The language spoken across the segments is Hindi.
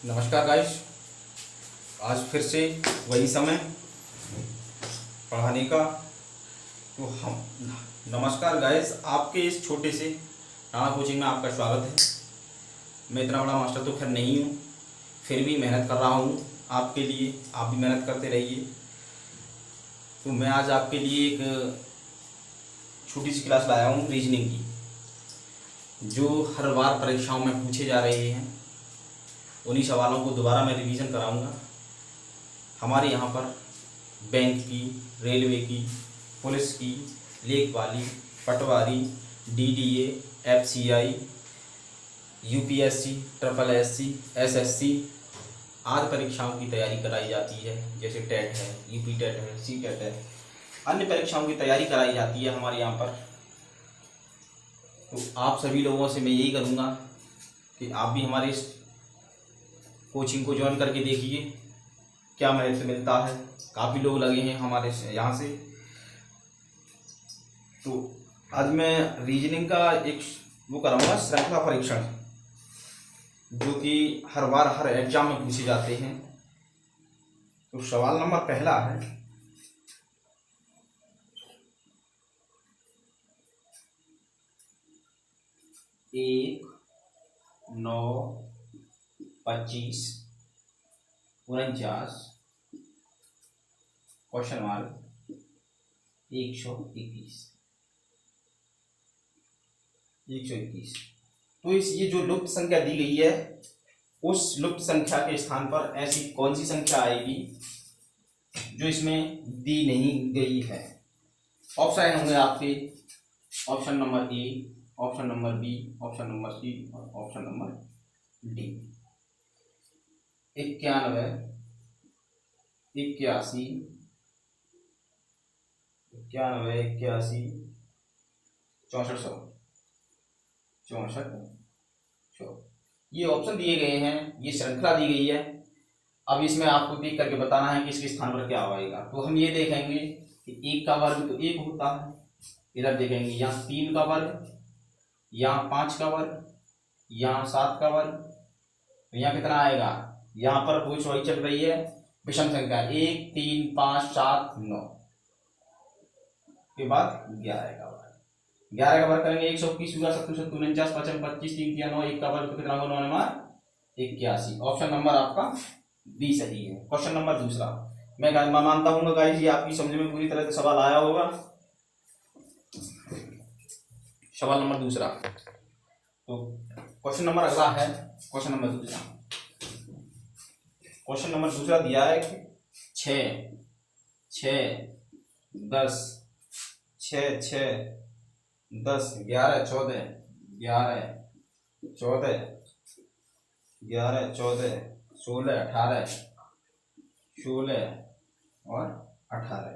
नमस्कार गाइस। आज फिर से वही समय पढ़ाने का। तो हम नमस्कार गाइस, आपके इस छोटे से टाणा कोचिंग में आपका स्वागत है। मैं इतना बड़ा मास्टर तो खैर नहीं हूँ, फिर भी मेहनत कर रहा हूँ आपके लिए। आप भी मेहनत करते रहिए। तो मैं आज आपके लिए एक छोटी सी क्लास लाया हूँ रीजनिंग की, जो हर बार परीक्षाओं में पूछे जा रहे हैं। उन्हीं सवालों को दोबारा मैं रिवीजन कराऊंगा। हमारे यहाँ पर बैंक की, रेलवे की, पुलिस की, लेखपाली, पटवारी, DDA, FCI, UPSC, triple SC, SSC आदि परीक्षाओं की तैयारी कराई जाती है। जैसे टेट है, यूपी टेट है, सी टेट है, अन्य परीक्षाओं की तैयारी कराई जाती है हमारे यहाँ पर। तो आप सभी लोगों से मैं यही करूँगा कि आप भी हमारे इस कोचिंग को ज्वाइन करके देखिए, क्या महत्व मिलता है। काफ़ी लोग लगे हैं हमारे यहाँ से। तो आज मैं रीजनिंग का एक वो कराऊंगा, श्रृंखला परीक्षण, जो कि हर बार हर एग्जाम में पूछे जाते हैं। तो सवाल नंबर पहला है, एक 9 25 49 क्वेश्चन मार्क 121। तो ये जो लुप्त संख्या दी गई है, उस लुप्त संख्या के स्थान पर ऐसी कौन सी संख्या आएगी जो इसमें दी नहीं गई है। ऑप्शन होंगे आपके, option number A, option number B, option number C और ऑप्शन नंबर डी। 91, 81, 91, 81, 6400, 6400 ये ऑप्शन दिए गए हैं, ये श्रृंखला दी गई है। अब इसमें आपको देख करके बताना है कि इसके स्थान पर क्या आएगा। तो हम ये देखेंगे कि 1 का वर्ग तो 1 होता है। इधर देखेंगे यहाँ 3 का वर्ग, यहाँ 5 का वर्ग, यहाँ 7 का वर्ग। तो यहाँ कितना आएगा? यहाँ पर कोई चौड़ी चल रही है, विषम संख्या 1 3 5 7 9 के बाद 11 का वर्ग। 11 का वर्ग करेंगे 121 होगा, 70 70 49 55 25 3 3 9, 1 का वर्ग तो कितना होगा? 9 नंबर 81। ऑप्शन नंबर आपका बी सही है। क्वेश्चन नंबर दूसरा, मैं मानता हूँ गाइस ये आपकी समझ में पूरी तरह से सवाल आया होगा। सवाल नंबर दूसरा, तो क्वेश्चन नंबर अगला है क्वेश्चन नंबर दूसरा। क्वेश्चन नंबर दूसरा दिया है कि 6 6 10 6 6 10 11 14 11 14 11 14 16 18 16 और 18।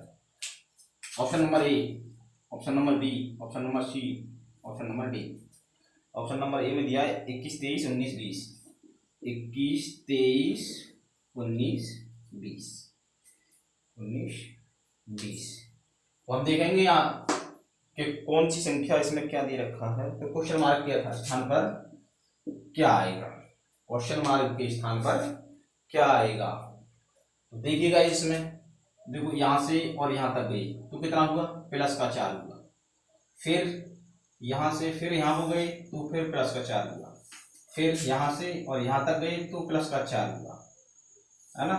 Option number A, option number B, option number C, option number D. Option number A में दिया है 21 23 19 20। 21 23 19 20 19 20। तो हम देखेंगे यहाँ कि कौन सी संख्या इसमें क्या दे रखा है। तो क्वेश्चन मार्क के स्थान पर क्या आएगा? क्वेश्चन मार्क के स्थान पर क्या आएगा? तो देखिएगा इसमें, देखो यहाँ से और यहाँ तक गई तो कितना हुआ? प्लस का 4 हुआ। फिर यहाँ से फिर यहाँ हो गई तो फिर प्लस का 4 हुआ। फिर यहाँ से और यहाँ तक गई तो प्लस का 4 हुआ, है ना।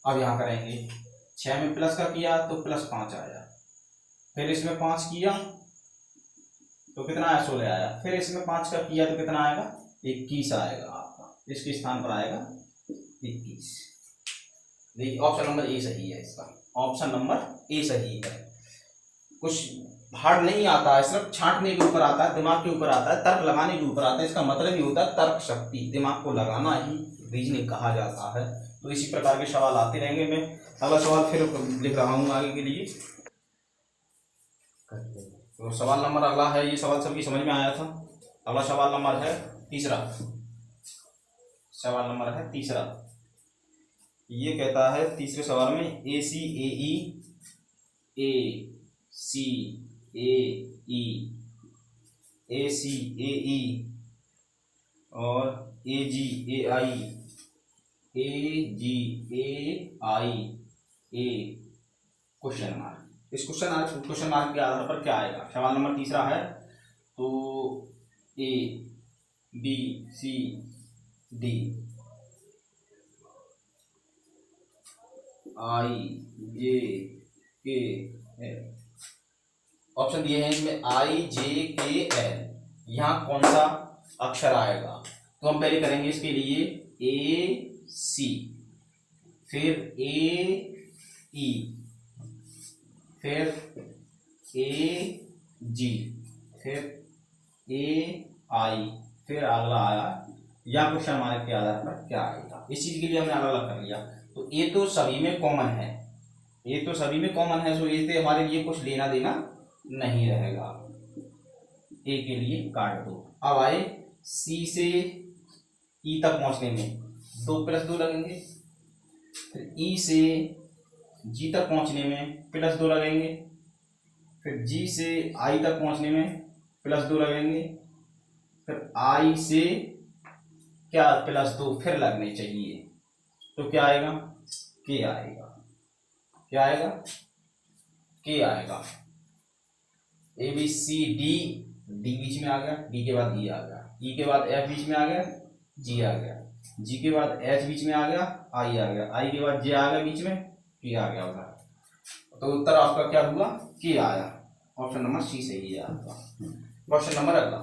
अब यहाँ करेंगे, 6 में प्लस का किया तो प्लस 5 आया। फिर इसमें 5 किया तो कितना आया? 16 आया। फिर इसमें 5 का किया तो कितना आएगा? 21 आएगा आपका। इसके स्थान पर आएगा 21। देखिए ऑप्शन नंबर ए सही है इसका। ऑप्शन नंबर ए सही है। कुछ हार्ड नहीं आता है, सिर्फ छांटने के ऊपर आता है, दिमाग के ऊपर आता है, तर्क लगाने के ऊपर आता है। इसका मतलब ही होता है तर्क शक्ति, दिमाग को लगाना ही रीजनिंग कहा जाता है। तो इसी प्रकार के सवाल आते रहेंगे। मैं अगला सवाल फिर लिख रहा हूँ आगे के लिए। तो सवाल नंबर अगला है, ये सवाल सबकी समझ में आया था। अगला सवाल नंबर है तीसरा। सवाल नंबर है तीसरा। ये कहता है तीसरे सवाल में ए सी ए ई, ए सी ए ई, ए सी ए ई और ए जी ए आई A क्वेश्चन मार्क। इस क्वेश्चन मार्क के आधार पर क्या आएगा? सवाल नंबर तीसरा है तो A B C D I J K L option दिए हैं इसमें I J K L। यहाँ कौन सा अक्षर आएगा? तो हम पहले करेंगे इसके लिए A C, फिर A E, फिर A G, फिर A I, फिर अगला आया या क्वेश्चन मार्क के आधार पर क्या आएगा। इस चीज के लिए हमने अलग अलग कर लिया। तो ये तो सभी में कॉमन है, ये तो सभी में कॉमन है, सो ये हमारे लिए कुछ लेना देना नहीं रहेगा। ए के लिए काट दो। अब आए सी से ई तक पहुंचने में 2+2 लगेंगे, फिर ई से जी तक पहुंचने में +2 लगेंगे, फिर जी से आई तक पहुंचने में +2 लगेंगे, फिर आई से क्या +2 फिर लगने चाहिए। तो क्या आएगा? के आएगा। क्या आएगा? के आएगा। A B C D, D बीच में आ गया, डी के बाद ई आ गया, ई के बाद एफ बीच में आ गया, जी आ गया, जी के बाद एच बीच में आ गया, आई आ गया, आई के बाद जे आ गया बीच में, पी आ गया उधर। तो उत्तर आपका क्या हुआ? के आया। ऑप्शन नंबर सी सही है आपका। क्वेश्चन नंबर अगला,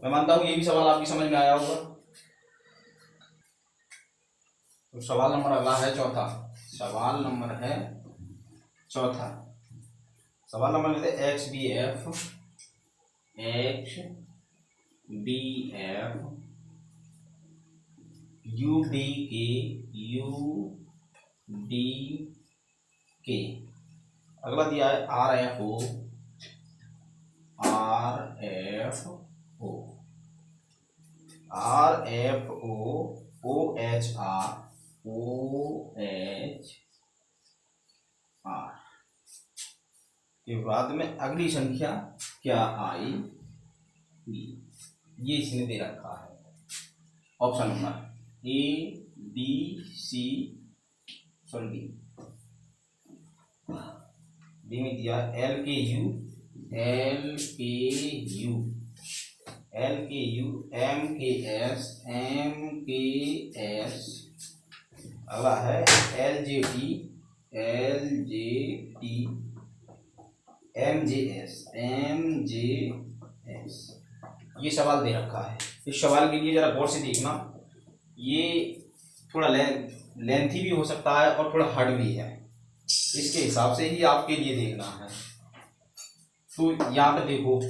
मैं मानता हूं ये भी सवाल आपकी समझ में आया होगा। तो सवाल नंबर अगला है चौथा। सवाल नंबर है चौथा। सवाल नंबर लेते X B F U D K अगला दिया है R F O O H R के बाद में अगली संख्या क्या आई? ये इसने दे रखा है। Option number A B C D में दिया एल के यू एम के एस, अगला है L J T M J S. ये सवाल दे रखा है। इस सवाल के लिए जरा गौर से देखना, ये थोड़ा लेंथी भी हो सकता है और थोड़ा हार्ड भी है, इसके हिसाब से ही आपके लिए देखना है। तो यहाँ पे देखो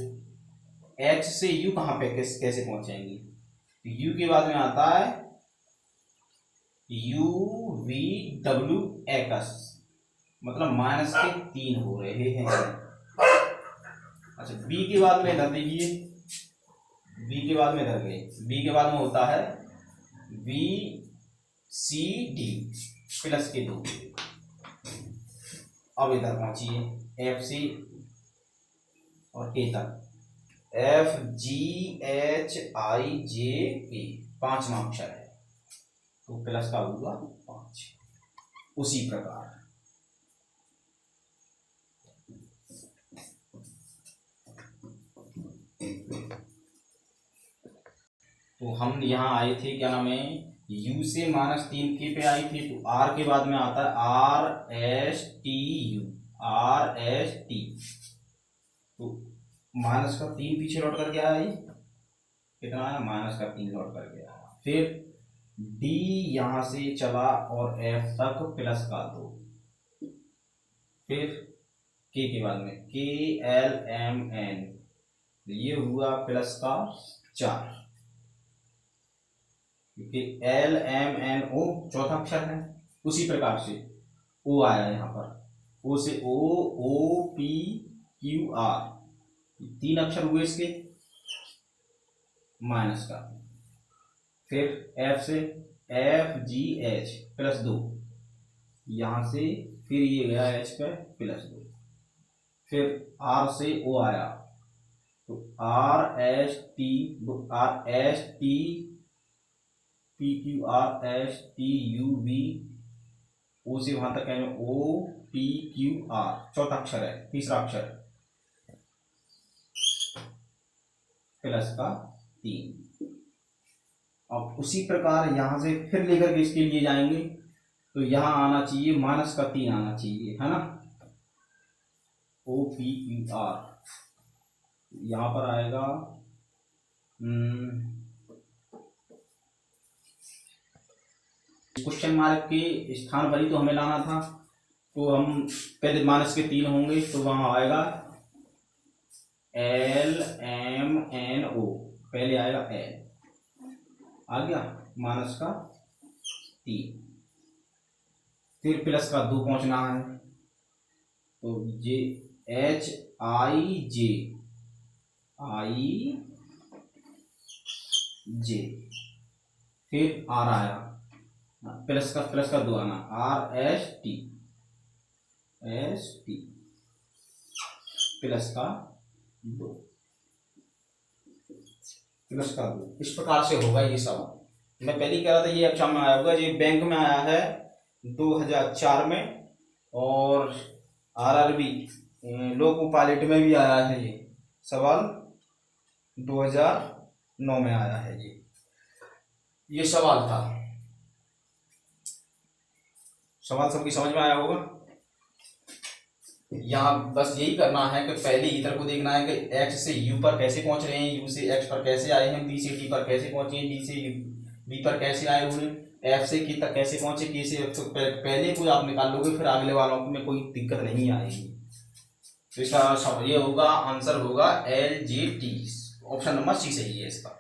एच से यू कहाँ पे कैसे पहुंचेंगी? यू के बाद में आता है यू वी डब्ल्यू एक्स, मतलब माइनस के 3 हो रहे हैं। अच्छा बी के बाद में इधर देखिए, बी के बाद में इधर गए, बी के बाद में होता है बी सी डी +2। अब इधर पहुंचिए एफ सी और के तक, एफ जी एच आई जे के 5वां अक्षर है, तो प्लस का होगा 5। उसी प्रकार तो हम यहाँ आए थे, क्या नाम है, u से -3 के पे आई थी, तो r के बाद में आता है आर एस टी, तो -3 पीछे लौट कर गया है, कितना है -3 लौट कर गया। फिर d यहां से चला और f तक +2, फिर k के बाद में k l m n, ये हुआ +4, क्योंकि एल एम एन ओ चौथा अक्षर है। उसी प्रकार से ओ आया यहाँ पर, ओ से ओ, ओ पी क्यू आर, 3 अक्षर हुए इसके माइनस का। फिर एफ से एफ जी एच +2, यहां से फिर ये गया एच पे +2, फिर आर से ओ आया, तो आर एस टी PQRSTUV, ओ से वहां तक है OPQR, चौथा अक्षर है, तीसरा अक्षर प्लस का 3। अब उसी प्रकार यहां से फिर लेकर के इसके लिए जाएंगे तो यहां आना चाहिए माइनस का 3 आना चाहिए, है ना। OPQR यहां पर आएगा क्वेश्चन मार्क के स्थान पर ही तो हमें लाना था, तो हम पहले माइनस के 3 होंगे तो वहां आएगा LMNO, पहले आएगा L, आ गया माइनस का 3, फिर प्लस का 2 पहुंचना है तो HIJ, फिर R आया, प्लस का 2 आना, RST प्लस का 2, इस प्रकार से होगा ये सब। मैं पहले कह रहा था ये एग्जाम में आया होगा, ये बैंक में आया है 2004 में, और RRB लोको पायलट में भी आया है। ये सवाल 2009 में आया है। ये सवाल था। सवाल सबकी समझ में आया होगा। यहाँ बस यही करना है कि पहले इधर को देखना है कि x से u पर कैसे पहुंच रहे हैं, u से x पर कैसे आए हैं, b से t पर कैसे पहुंचे हैं, d से b पर कैसे आए हुए हैं, f से k तक कैसे पहुंचे, k से f तक। पहले कोई आप निकाल लोगे फिर अगले वालों में कोई दिक्कत नहीं आएगी। तो इसका ये होगा, आंसर होगा LJT, ऑप्शन नंबर सी सही है इसका।